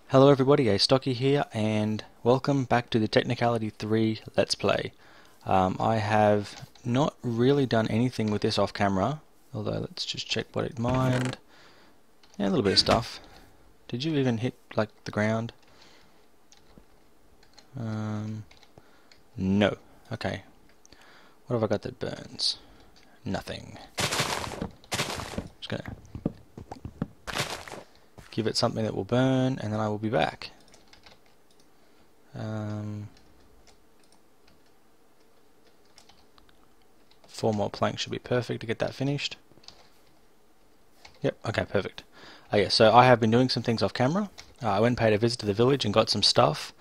Hello everybody, Astocky here, and welcome back to the Technicality 3 Let's Play. I have not really done anything with this off camera, although let's just check what it mined. Yeah, a little bit of stuff. Did you even hit, like, the ground? No. Okay. What have I got that burns? Nothing. Just gonna give it something that will burn, and then I will be back. 4 more planks should be perfect to get that finished. Yep, okay, perfect. Yeah, so I have been doing some things off camera. I went and paid a visit to the village and got some stuff.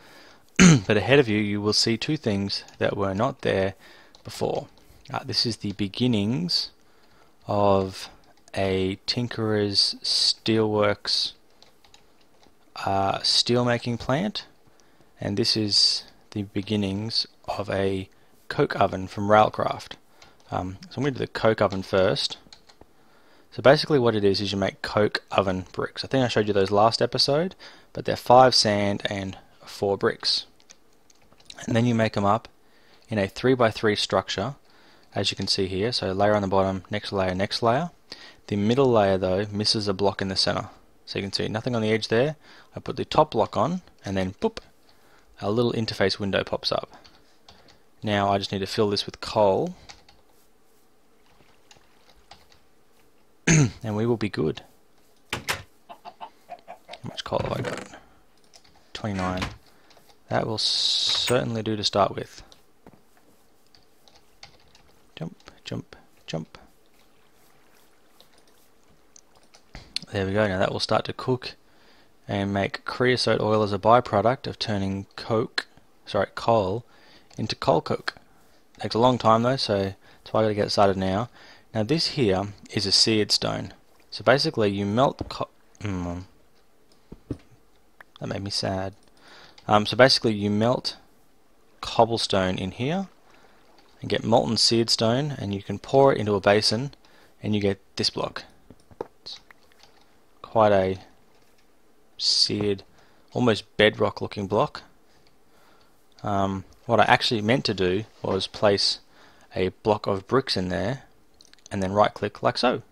But ahead of you, you will see 2 things that were not there before. This is the beginnings of a Tinkerer's Steelworks steel making plant, and this is the beginnings of a coke oven from Railcraft. So I'm going to do the coke oven first. So basically what it is you make coke oven bricks. I think I showed you those last episode, but they're 5 sand and 4 bricks. And then you make them up in a 3x3 structure, as you can see here. So layer on the bottom, next layer, next layer. The middle layer though misses a block in the center. So you can see nothing on the edge there. I put the top block on, and then boop, a little interface window pops up. Now I just need to fill this with coal, and we will be good. How much coal have I got? 29. That will certainly do to start with. Jump, jump, jump. There we go. Now that will start to cook and make creosote oil as a byproduct of turning coal into coal coke. Takes a long time though, so that's why I got to get started now. Now this here is a seared stone. So basically you melt that made me sad. So basically you melt cobblestone in here and get molten seared stone, and you can pour it into a basin and you get this block. It's quite a seared, almost bedrock looking block. What I actually meant to do was place a block of bricks in there and then right click like so,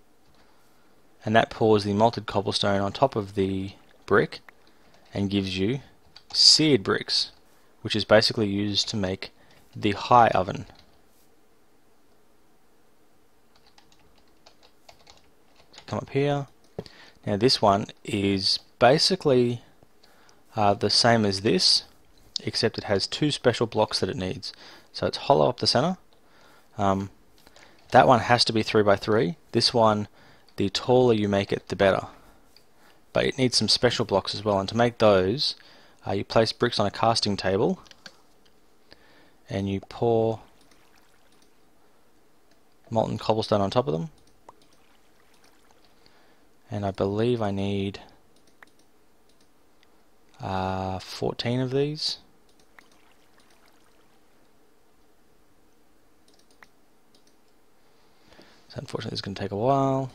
and that pours the malted cobblestone on top of the brick and gives you seared bricks, which is basically used to make the high oven. So come up here. Now this one is basically the same as this, except it has 2 special blocks that it needs. So it's hollow up the center. That one has to be 3x3. This one, the taller you make it, the better. But it needs some special blocks as well, and to make those, you place bricks on a casting table and you pour molten cobblestone on top of them. And I believe I need 14 of these. So unfortunately it's going to take a while.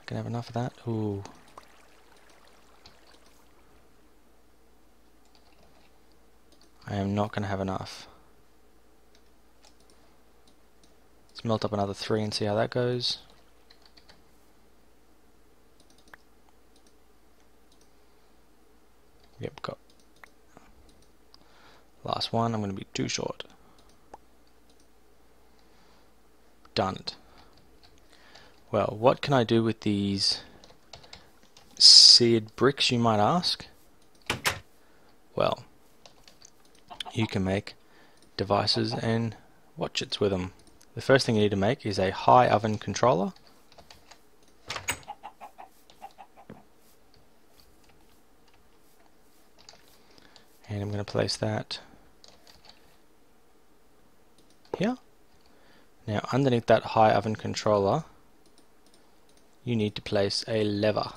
Can I have enough of that? Ooh. I am not going to have enough. Let's melt up another 3 and see how that goes. Yep, got last one. I'm going to be too short. Darn it. Well, what can I do with these seared bricks, you might ask? Well, you can make devices and watchets with them. The first thing you need to make is a high oven controller. And I'm going to place that here. Now underneath that high oven controller you need to place a lever.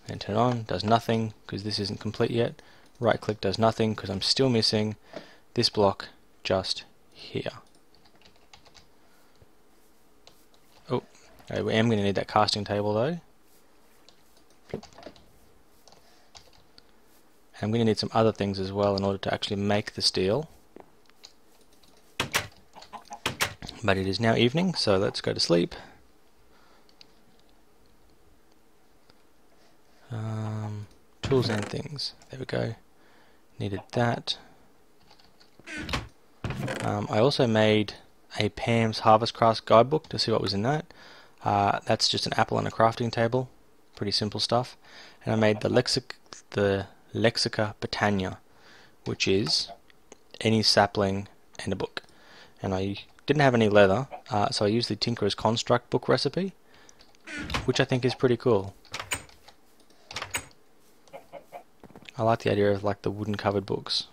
And turn it on, does nothing because this isn't complete yet. Right click does nothing because I'm still missing this block just here. Oh, Okay, we am going to need that casting table though. I'm going to need some other things as well in order to actually make the steel. But it is now evening, so let's go to sleep. Tools and things. There we go. Needed that. I also made a Pam's Harvest Crafts guidebook to see what was in that. That's just an apple and a crafting table. Pretty simple stuff. And I made the Lexica Botania, which is any sapling and a book. And I didn't have any leather, so I used the Tinkerer's Construct book recipe, which I think is pretty cool. I like the idea of like the wooden covered books.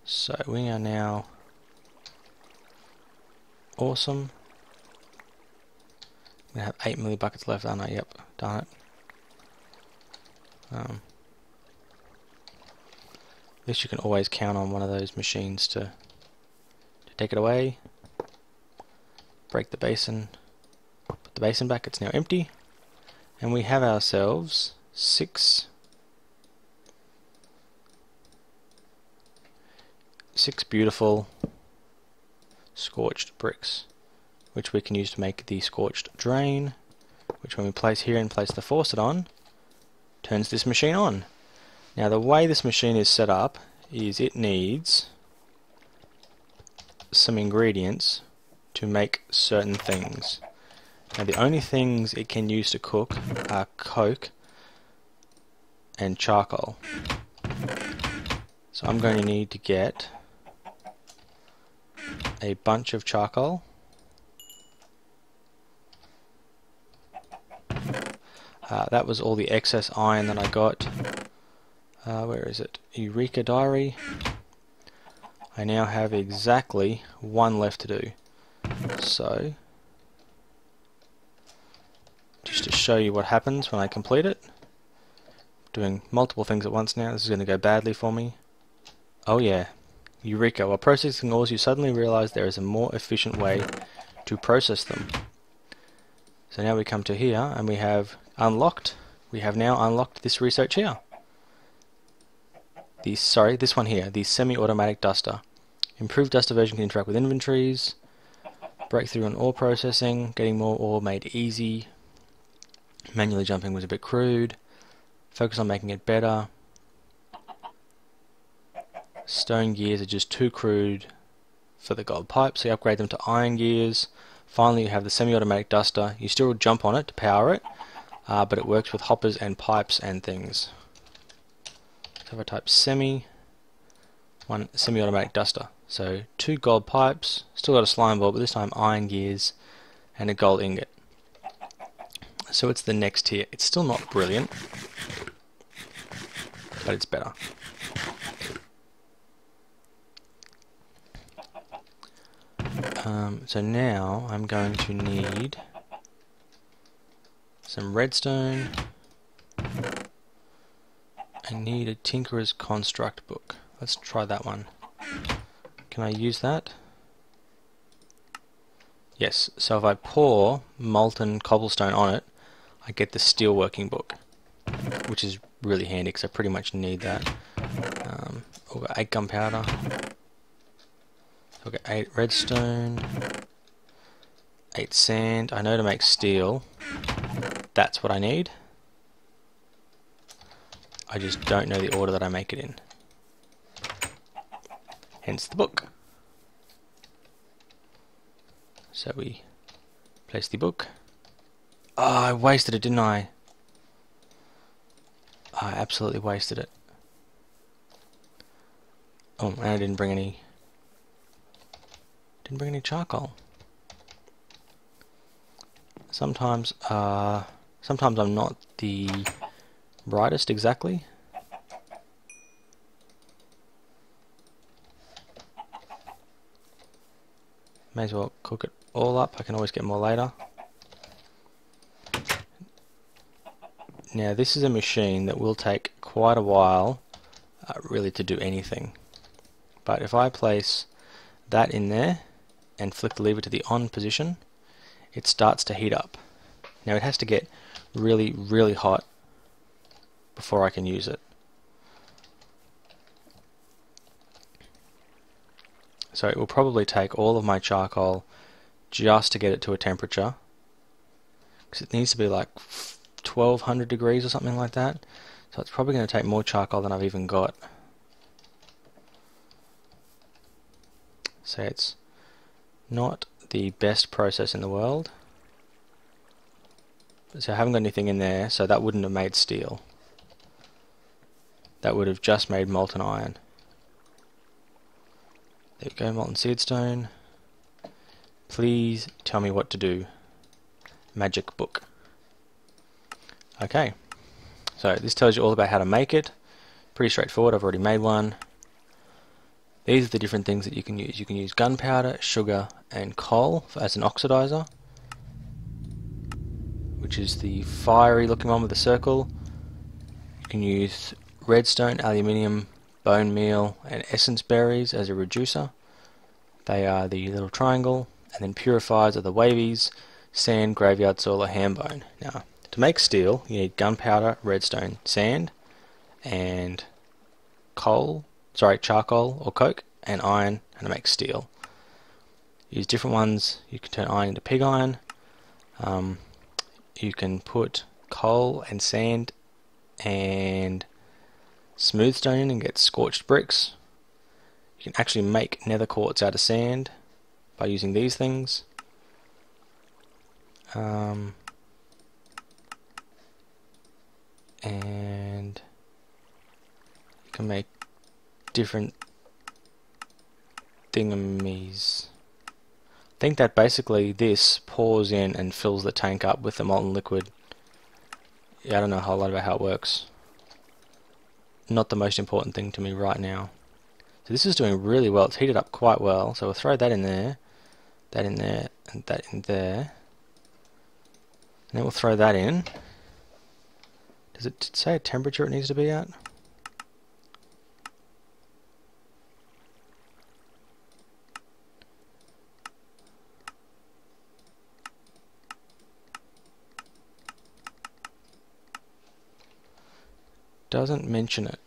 So we are now awesome. We have 8 millibuckets left, aren't I? Yep, darn it. At least you can always count on one of those machines to take it away. Break the basin. Put the basin back, it's now empty. And we have ourselves 6 beautiful scorched bricks, which we can use to make the scorched drain, which when we place here and place the faucet on, turns this machine on. Now the way this machine is set up is it needs some ingredients to make certain things. Now the only things it can use to cook are coke and charcoal. So I'm going to need to get a bunch of charcoal. That was all the excess iron that I got. Where is it? Eureka Diary. I now have exactly 1 left to do. So, just to show you what happens when I complete it. Doing multiple things at once now. This is going to go badly for me. Oh yeah. Eureka. While processing ores, you suddenly realize there is a more efficient way to process them. So now we come to here and we have unlocked. We have now unlocked this research here. This one here, the semi-automatic duster. Improved duster version can interact with inventories. Breakthrough on ore processing. Getting more ore made easy. Manually jumping was a bit crude. Focus on making it better. Stone gears are just too crude for the gold pipe, so you upgrade them to iron gears. Finally you have the semi-automatic duster. You still jump on it to power it, but it works with hoppers and pipes and things. So if I type one semi-automatic duster. So 2 gold pipes, still got a slime ball, but this time iron gears and a gold ingot. So it's the next tier. It's still not brilliant, but it's better. So now I'm going to need some redstone. I need a Tinkerer's Construct book. Let's try that one. Can I use that? Yes, so if I pour molten cobblestone on it, I get the steel working book, which is really handy because I pretty much need that. I've got 8 gunpowder. I've got 8 redstone, 8 sand. I know to make steel, that's what I need. I just don't know the order that I make it in. Hence the book. So we place the book. Oh, I wasted it, didn't I? I absolutely wasted it. Oh, and I didn't bring any charcoal. Sometimes I'm not the brightest exactly. May as well cook it all up. I can always get more later. Now this is a machine that will take quite a while really to do anything. But if I place that in there and flick the lever to the on position, it starts to heat up. Now it has to get really, really hot before I can use it. So it will probably take all of my charcoal just to get it to a temperature, because it needs to be like 1200 degrees or something like that. So it's probably going to take more charcoal than I've even got. So it's not the best process in the world. So I haven't got anything in there, so that wouldn't have made steel. That would have just made molten iron. There we go, molten seedstone. Please tell me what to do. Magic book. Okay, so this tells you all about how to make it. Pretty straightforward, I've already made one. These are the different things that you can use. You can use gunpowder, sugar, and coal as an oxidizer, which is the fiery looking one with a circle. You can use redstone, aluminium, bone meal, and essence berries as a reducer. They are the little triangle. And then purifiers are the wavies, sand, graveyard soil, or ham bone. Now, to make steel, you need gunpowder, redstone, sand, and charcoal or coke, and iron, and to make steel. Use different ones. You can turn iron into pig iron. You can put coal and sand and smooth stone in and get scorched bricks. You can actually make nether quartz out of sand by using these things. And you can make different thingamies. I think that basically this pours in and fills the tank up with the molten liquid. Yeah, I don't know a whole lot about how it works. Not the most important thing to me right now. So this is doing really well. It's heated up quite well. So we'll throw that in there, and that in there. And then we'll throw that in. Does it say a temperature it needs to be at? Doesn't mention it.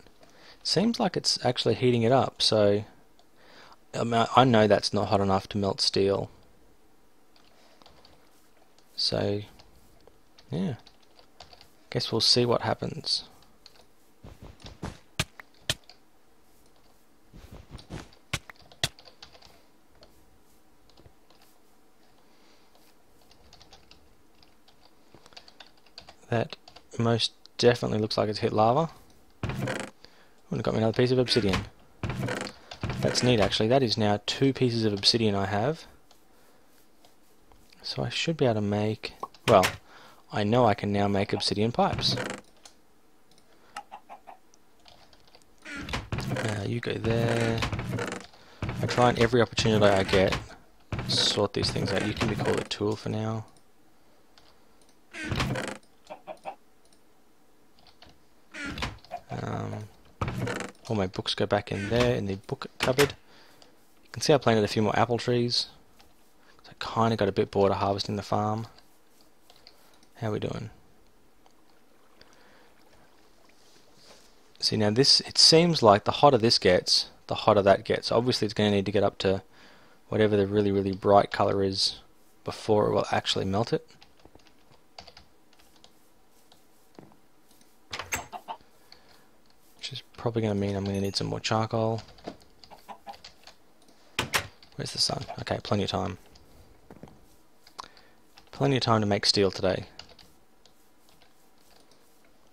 Seems like it's actually heating it up, so I know that's not hot enough to melt steel. So yeah, guess we'll see what happens. That most definitely looks like it's hit lava. Would have got me another piece of obsidian. That's neat actually. That is now 2 pieces of obsidian I have. So I should be able to make, well, I know I can now make obsidian pipes. You go there. I try and every opportunity I get sort these things out. You can be called a tool for now. All my books go back in there in the book cupboard. You can see I planted a few more apple trees. So I kind of got a bit bored of harvesting the farm. How are we doing? See now this, it seems like the hotter this gets, the hotter that gets. Obviously it's going to need to get up to whatever the really, really bright colour is before it will actually melt it. Which is probably going to mean I'm going to need some more charcoal. Where's the sun? Okay, plenty of time. Plenty of time to make steel today.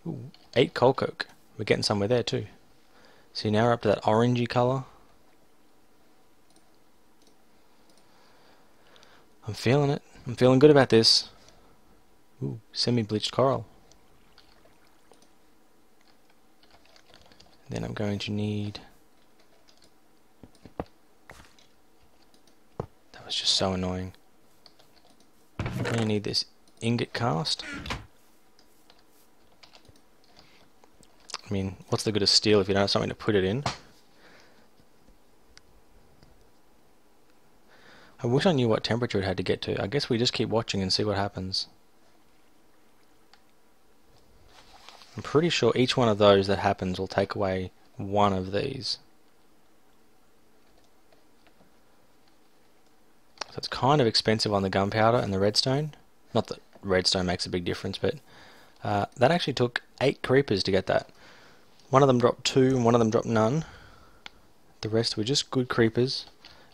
Ooh, 8 coal coke. We're getting somewhere there too. See, now we're up to that orangey colour. I'm feeling it. I'm feeling good about this. Ooh, semi-bleached coral. Then I'm going to need... That was just so annoying. I'm going to need this ingot cast. I mean, what's the good of steel if you don't have something to put it in? I wish I knew what temperature it had to get to. I guess we just keep watching and see what happens. I'm pretty sure each one of those that happens will take away one of these. So it's kind of expensive on the gunpowder and the redstone. Not that redstone makes a big difference, but that actually took 8 creepers to get that. One of them dropped 2 and one of them dropped none. The rest were just good creepers,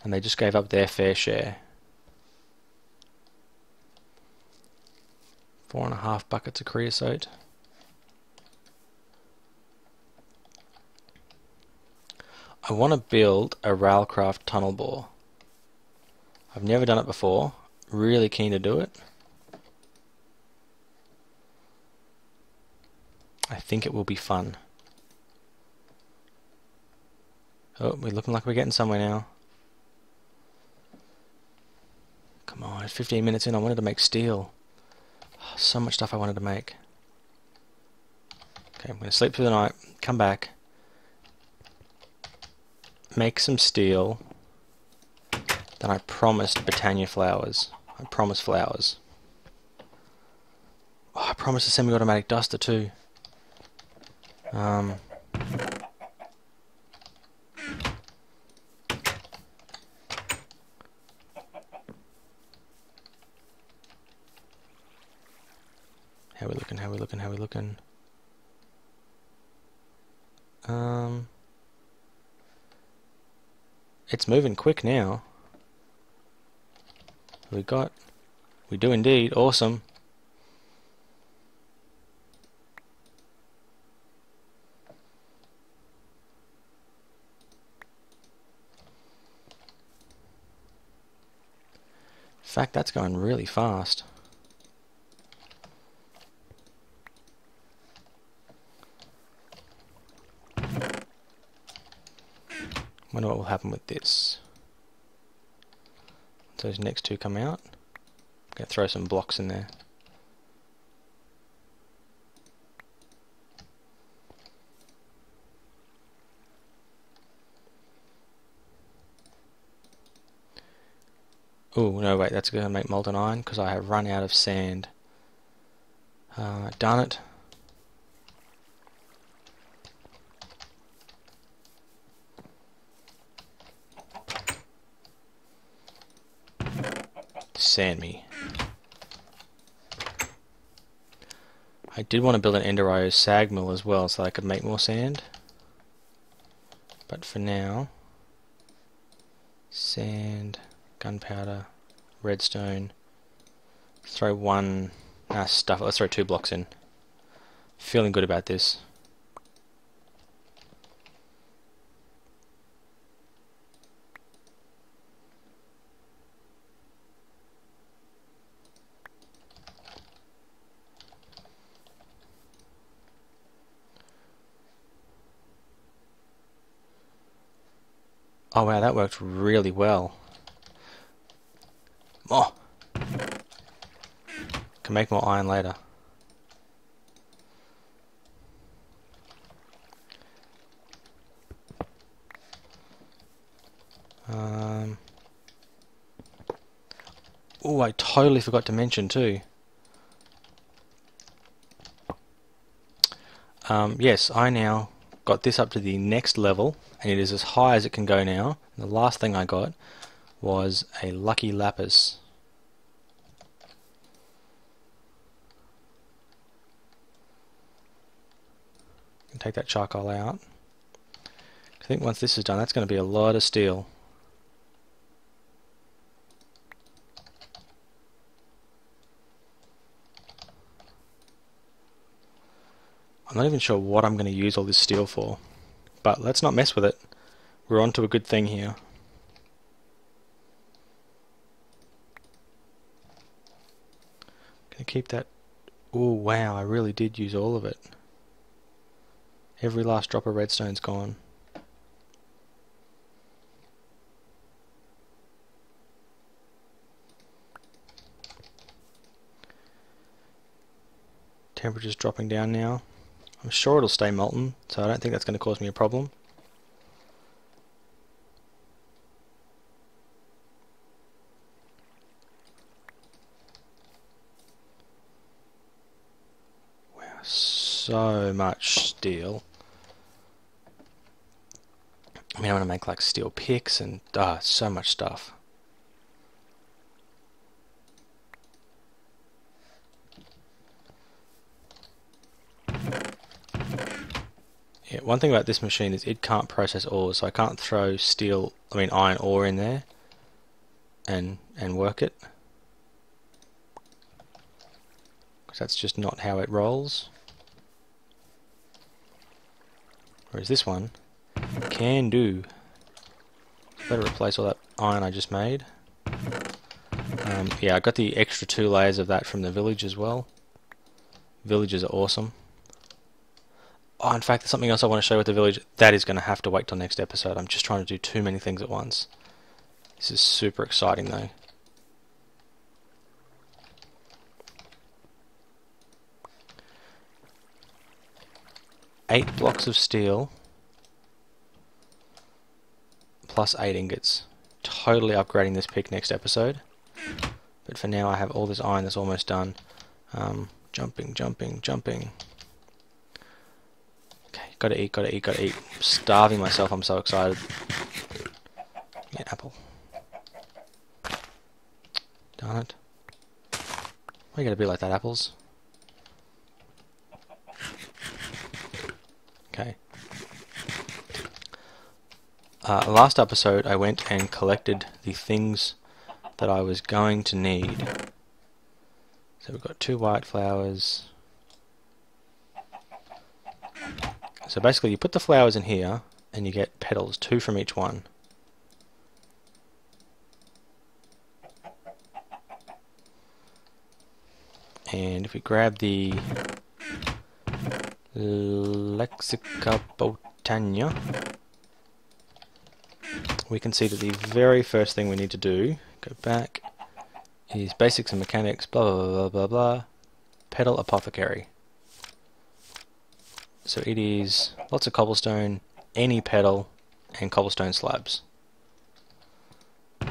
and they just gave up their fair share. 4.5 buckets of creosote. I want to build a railcraft tunnel bore. I've never done it before. Really keen to do it. I think it will be fun. Oh, we're looking like we're getting somewhere now. Come on, 15 minutes in, I wanted to make steel. Oh, so much stuff I wanted to make. Okay, I'm going to sleep through the night, come back, make some steel, then I promised Britannia flowers. I promised flowers. Oh, I promised a semi-automatic duster too. How we looking? How we looking? How we looking? It's moving quick now. We do indeed. Awesome. In fact, that's going really fast. Wonder what will happen with this. Those next two come out. I'm going to throw some blocks in there. Oh no, wait, that's going to make molten iron because I have run out of sand. Darn it. Sand me. I did want to build an Ender IO sag mill as well so I could make more sand. But for now, sand, gunpowder, redstone. Throw one stuff. Let's throw 2 blocks in. Feeling good about this. Oh wow, that worked really well. Oh! Can make more iron later. Oh, I totally forgot to mention too. Yes, I now got this up to the next level, and it is as high as it can go now. And the last thing I got was a lucky lapis. Take that charcoal out. I think once this is done, that's going to be a lot of steel. I'm not even sure what I'm going to use all this steel for, but let's not mess with it. We're on to a good thing here. Gonna keep that. Oh wow, I really did use all of it. Every last drop of redstone's gone. Temperature's dropping down now. I'm sure it'll stay molten, so I don't think that's going to cause me a problem. so much steel. I mean, I want to make like steel picks and so much stuff. Yeah, one thing about this machine is it can't process ores, so I can't throw iron ore in there and work it. Because that's just not how it rolls. Whereas this one can do. Better replace all that iron I just made. Yeah, I got the extra 2 layers of that from the village as well. Villages are awesome. Oh, in fact, there's something else I want to show with the village. That is going to have to wait till next episode. I'm just trying to do too many things at once. This is super exciting though. Eight blocks of steel plus 8 ingots. Totally upgrading this pick next episode. But for now I have all this iron that's almost done. Jumping. Okay, gotta eat. I'm starving myself, I'm so excited. Yeah, apple. Darn it. Why you gotta be like that, apples? Okay. Last episode I went and collected the things that I was going to need. So we've got 2 white flowers. So basically you put the flowers in here and you get petals, 2 from each one. And if we grab the Lexica Botania, we can see that the very first thing we need to do, go back, is basics and mechanics, blah blah blah blah blah, petal apothecary. So it is lots of cobblestone, any petal, and cobblestone slabs. So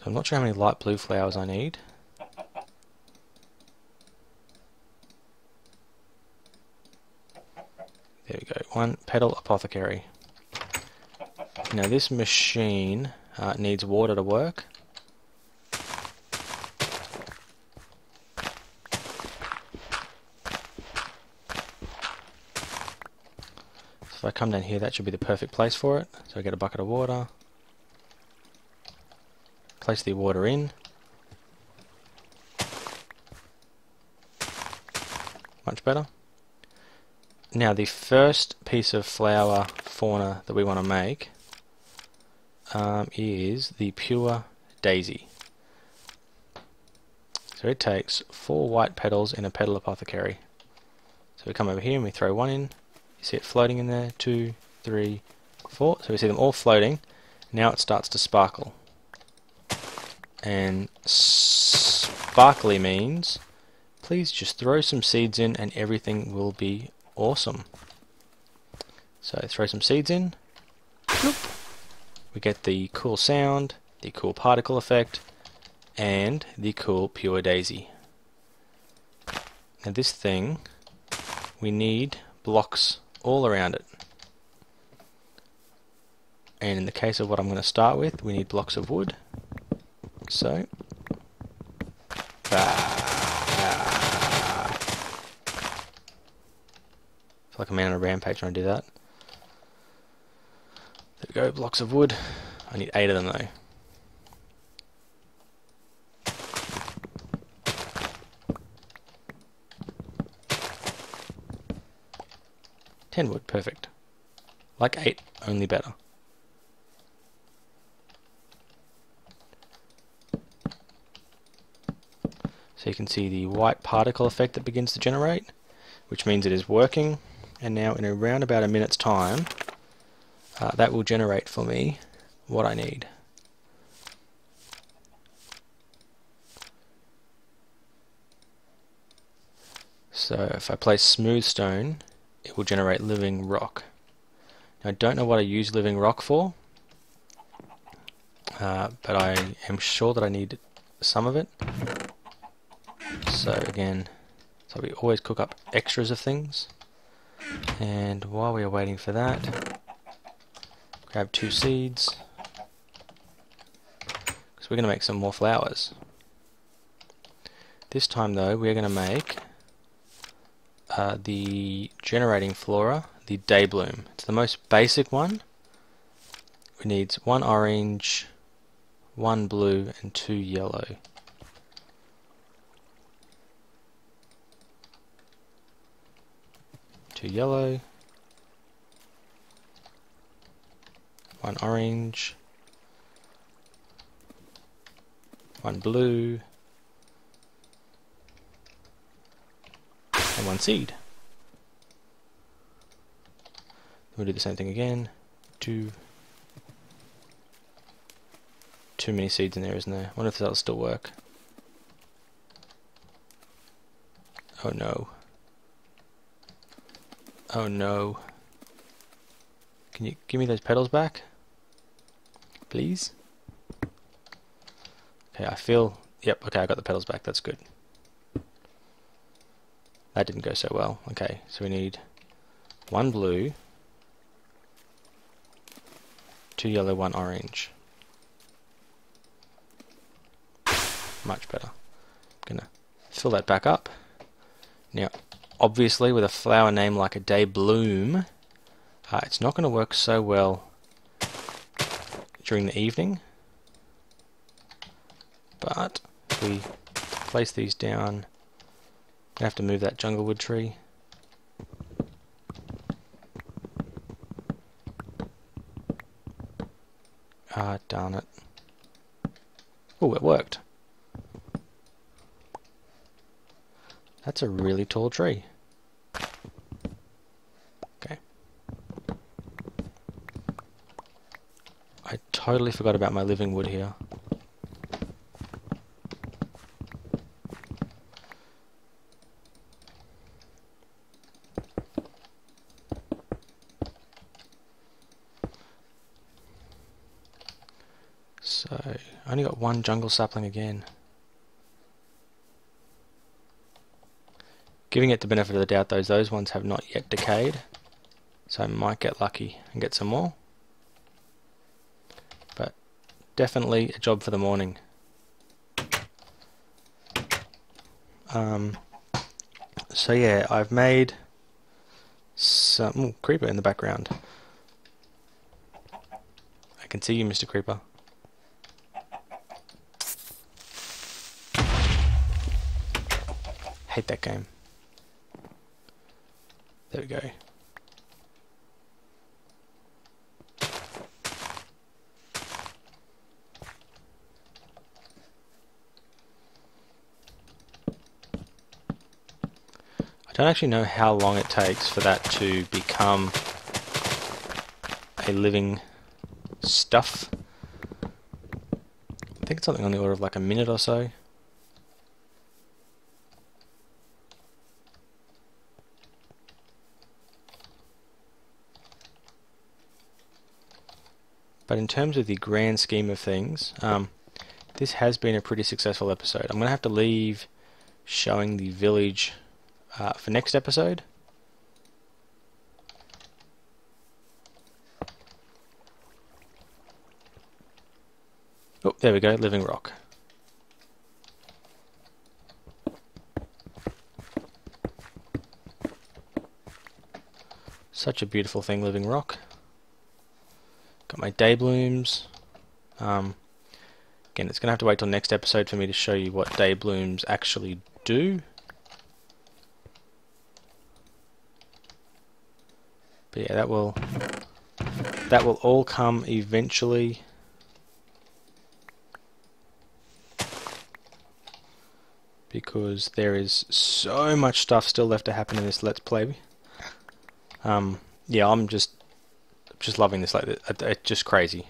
I'm not sure how many light blue flowers I need. There we go, 1 petal apothecary. Now this machine needs water to work. So if I come down here, that should be the perfect place for it. So I get a bucket of water, place the water in. Much better. Now the first piece of flower fauna that we want to make is the pure daisy. So it takes 4 white petals in a petal apothecary. So we come over here and we throw 1 in. You see it floating in there, 2, 3, 4. So we see them all floating. Now it starts to sparkle. And sparkly means please just throw some seeds in and everything will be awesome. So throw some seeds in. Bloop. We get the cool sound, the cool particle effect, and the cool pure daisy. Now this thing, we need blocks all around it. And in the case of what I'm going to start with, we need blocks of wood. So, I feel like I'm out on a rampage trying to do that. There we go, blocks of wood. I need 8 of them though. Ten wood, perfect. Like 8, only better. So you can see the white particle effect that begins to generate, which means it is working, and now in around about a minute's time that will generate for me what I need. So if I place smooth stone, it will generate living rock. Now I don't know what I use living rock for. but I am sure that I need some of it. So again, so we always cook up extras of things. And while we are waiting for that, grab 2 seeds, because we're going to make some more flowers. This time though, we're going to make the generating flora, the day bloom. It's the most basic one. It needs 1 orange, 1 blue, and 2 yellow. Two yellow, 1 orange, 1 blue, and 1 seed. We'll do the same thing again. Too many seeds in there, isn't there? I wonder if that'll still work. Oh no. Oh no. Can you give me those petals back? Please? Okay, I feel... Yep, okay, I got the petals back, that's good. That didn't go so well. Okay, so we need 1 blue, 2 yellow, 1 orange. Much better. I'm gonna fill that back up. Now, obviously with a flower name like a day bloom, it's not going to work so well during the evening, but if we place these down, I have to move that junglewood tree. Ah, darn it. Oh, it worked. That's a really tall tree. Okay. I totally forgot about my living wood here. So, I only got 1 jungle sapling again. Giving it the benefit of the doubt, those ones have not yet decayed, so I might get lucky and get some more. But definitely a job for the morning. So yeah, I've made some creeper in the background. I can see you, Mr. Creeper. Hate that game. There we go. I don't actually know how long it takes for that to become a living stuff. I think it's something on the order of like a minute or so. But in terms of the grand scheme of things, this has been a pretty successful episode. I'm going to have to leave showing the village for next episode. Oh, there we go, living rock. Such a beautiful thing, living rock. Got my day blooms. Again, it's going to have to wait till next episode for me to show you what day blooms actually do. But yeah, that will all come eventually. Because there is so much stuff still left to happen in this Let's Play. Yeah, I'm just loving this. Like, it's just crazy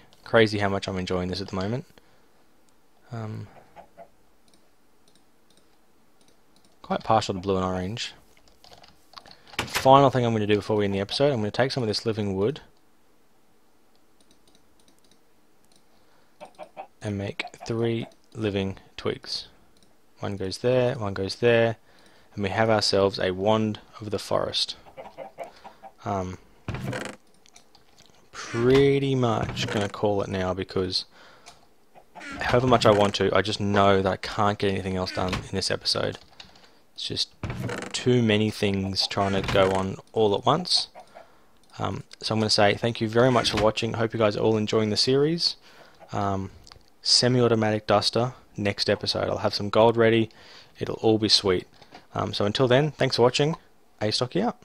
how much I'm enjoying this at the moment. Quite partial to blue and orange. Final thing I'm going to do before we end the episode, I'm going to take some of this living wood. and make 3 living twigs. One goes there, one goes there, and we have ourselves a wand of the forest. Pretty much going to call it now, because however much I want to, I just know that I can't get anything else done in this episode. It's just too many things trying to go on all at once. So I'm going to say thank you very much for watching. I hope you guys are all enjoying the series. Semi-automatic duster, next episode. I'll have some gold ready. It'll all be sweet. So until then, thanks for watching. Astocky out.